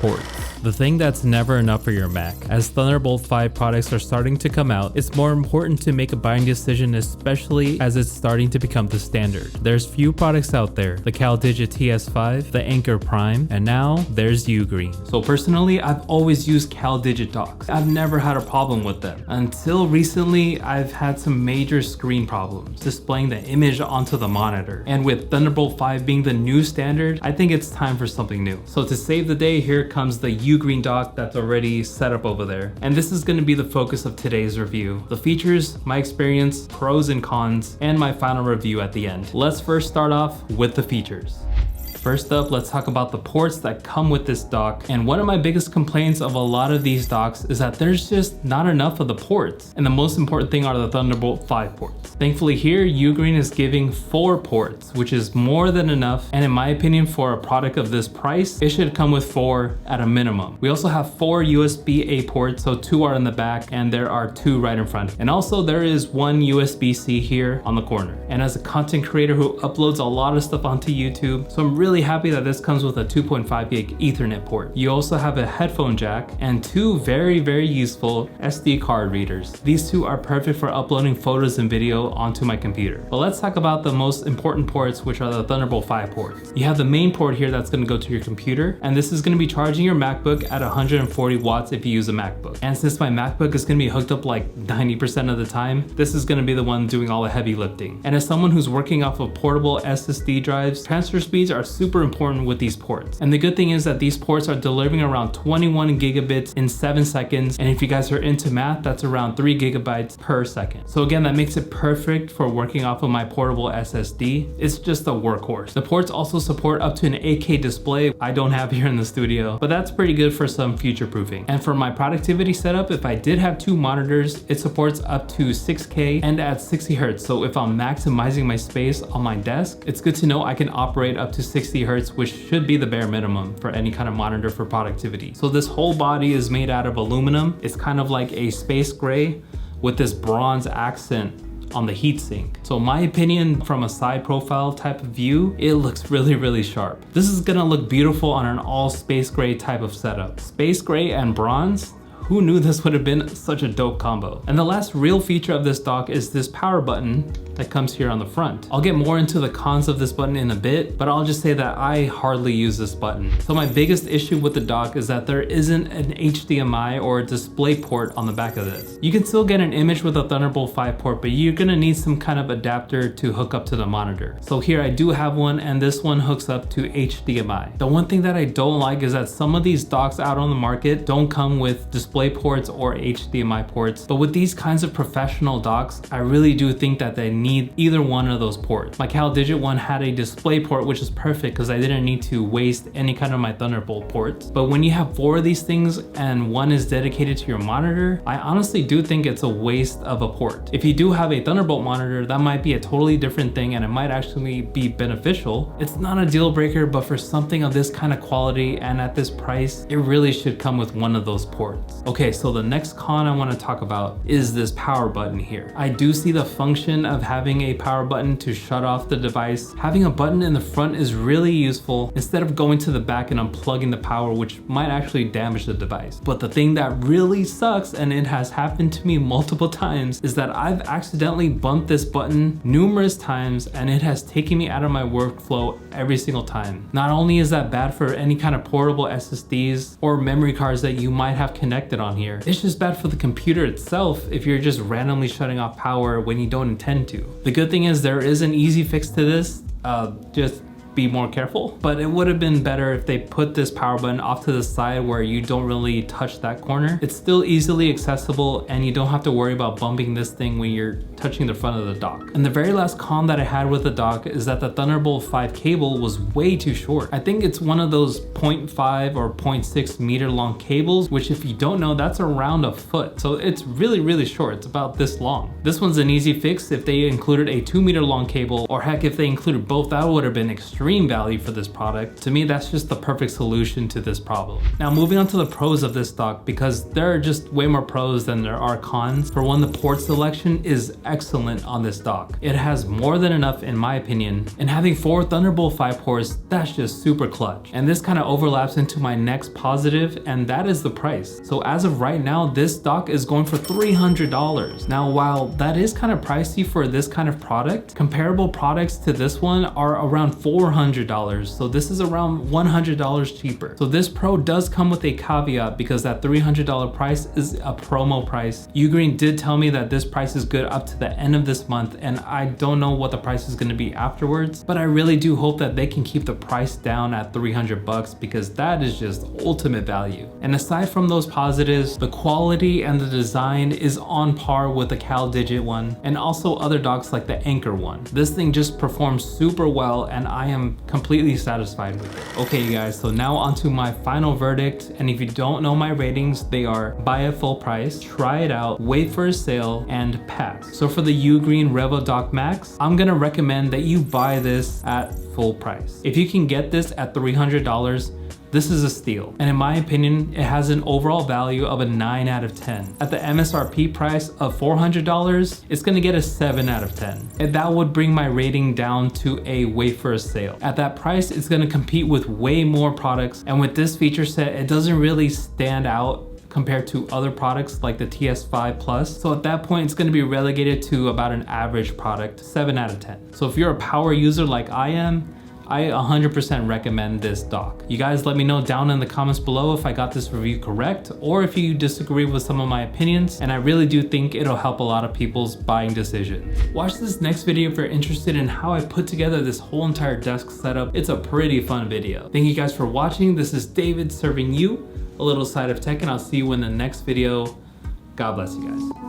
ports. The thing that's never enough for your Mac. As Thunderbolt 5 products are starting to come out, it's more important to make a buying decision, especially as it's starting to become the standard. There's few products out there, the CalDigit TS5, the Anker Prime, and now there's UGREEN. So personally, I've always used CalDigit docks. I've never had a problem with them. Until recently, I've had some major screen problems displaying the image onto the monitor. And with Thunderbolt 5 being the new standard, I think it's time for something new. So to save the day, here comes the UGREEN dock that's already set up over there. And this is going to be the focus of today's review. The features, my experience, pros and cons, and my final review at the end. Let's first start off with the features. First up, let's talk about the ports that come with this dock. And one of my biggest complaints of a lot of these docks is that there's just not enough of the ports. And the most important thing are the Thunderbolt 5 ports. Thankfully here, UGREEN is giving 4 ports, which is more than enough. And in my opinion, for a product of this price, it should come with 4 at a minimum. We also have 4 USB-A ports, so 2 are in the back and there are 2 right in front. And also there is 1 USB-C here on the corner. And as a content creator who uploads a lot of stuff onto YouTube, so I'm really happy that this comes with a 2.5 gig Ethernet port. You also have a headphone jack and 2 very useful SD card readers. These 2 are perfect for uploading photos and video onto my computer. But let's talk about the most important ports, which are the Thunderbolt 5 ports. You have the main port here that's going to go to your computer, and this is going to be charging your MacBook at 140 watts if you use a MacBook. And since my MacBook is going to be hooked up like 90% of the time, this is going to be the one doing all the heavy lifting. And as someone who's working off of portable SSD drives, transfer speeds are super important with these ports. And the good thing is that these ports are delivering around 21 gigabits in 7 seconds. And if you guys are into math, that's around 3 gigabytes per second. So again, that makes it perfect for working off of my portable SSD. It's just a workhorse. The ports also support up to an 8K display I don't have here in the studio, but that's pretty good for some future proofing. And for my productivity setup, if I did have 2 monitors, it supports up to 6K and at 60 Hertz. So if I'm maximizing my space on my desk, it's good to know I can operate up to 60 Hertz, which should be the bare minimum for any kind of monitor for productivity. So this whole body is made out of aluminum. It's kind of like a space gray with this bronze accent on the heatsink. So in my opinion, from a side profile type of view, it looks really sharp. This is gonna look beautiful on an all space gray type of setup. Space gray and bronze? Who knew this would have been such a dope combo? And the last real feature of this dock is this power button that comes here on the front. I'll get more into the cons of this button in a bit, but I'll just say that I hardly use this button. So my biggest issue with the dock is that there isn't an HDMI or a display port on the back of this. You can still get an image with a Thunderbolt 5 port, but you're gonna need some kind of adapter to hook up to the monitor. So here I do have one, and this one hooks up to HDMI. The one thing that I don't like is that some of these docks out on the market don't come with display ports or HDMI ports, but with these kinds of professional docks, I really do think that they need either one of those ports. My CalDigit one had a display port, which is perfect because I didn't need to waste any kind of my Thunderbolt ports. But when you have 4 of these things and one is dedicated to your monitor, I honestly do think it's a waste of a port. If you do have a Thunderbolt monitor, that might be a totally different thing and it might actually be beneficial. It's not a deal breaker, but for something of this kind of quality and at this price, it really should come with one of those ports. Okay, so the next con I want to talk about is this power button here. I do see the function of having a power button to shut off the device. Having a button in the front is really useful instead of going to the back and unplugging the power, which might actually damage the device. But the thing that really sucks, and it has happened to me multiple times, is that I've accidentally bumped this button numerous times and it has taken me out of my workflow every single time. Not only is that bad for any kind of portable SSDs or memory cards that you might have connected on here, it's just bad for the computer itself if you're just randomly shutting off power when you don't intend to. The good thing is there is an easy fix to this. Just be more careful. But it would have been better if they put this power button off to the side where you don't really touch that corner. It's still easily accessible and you don't have to worry about bumping this thing when you're touching the front of the dock. And the very last con that I had with the dock is that the Thunderbolt 5 cable was way too short. I think it's one of those 0.5 or 0.6 meter long cables, which if you don't know, that's around a foot. So it's really short. It's about this long. This one's an easy fix. If they included a 2 meter long cable, or heck, if they included both, that would have been extremely extreme value for this product. To me, that's just the perfect solution to this problem. Now moving on to the pros of this dock, because there are just way more pros than there are cons. For one, the port selection is excellent on this dock. It has more than enough in my opinion, and having 4 Thunderbolt 5 ports, that's just super clutch. And this kind of overlaps into my next positive, and that is the price. So as of right now, this dock is going for $300. Now while that is kind of pricey for this kind of product, comparable products to this one are around $400. So this is around $100 cheaper. So this pro does come with a caveat, because that $300 price is a promo price. UGREEN did tell me that this price is good up to the end of this month, and I don't know what the price is going to be afterwards, but I really do hope that they can keep the price down at 300 bucks, because that is just ultimate value. And aside from those positives, the quality and the design is on par with the CalDigit one, and also other docks like the Anchor one. This thing just performs super well, and I am completely satisfied with it. Okay, you guys, so now onto my final verdict. And if you don't know my ratings, they are buy at full price, try it out, wait for a sale, and pass. So for the UGREEN Revodok Max, I'm gonna recommend that you buy this at full price. If you can get this at $300, this is a steal. And in my opinion, it has an overall value of a 9 out of 10. At the MSRP price of $400, it's gonna get a 7 out of 10. And that would bring my rating down to a wait for a sale. At that price, it's gonna compete with way more products. And with this feature set, it doesn't really stand out compared to other products like the TS5 Plus. So at that point, it's gonna be relegated to about an average product, 7 out of 10. So if you're a power user like I am, I 100% recommend this dock. You guys let me know down in the comments below if I got this review correct, or if you disagree with some of my opinions, and I really do think it'll help a lot of people's buying decisions. Watch this next video if you're interested in how I put together this whole entire desk setup. It's a pretty fun video. Thank you guys for watching. This is David serving you a little side of tech, and I'll see you in the next video. God bless you guys.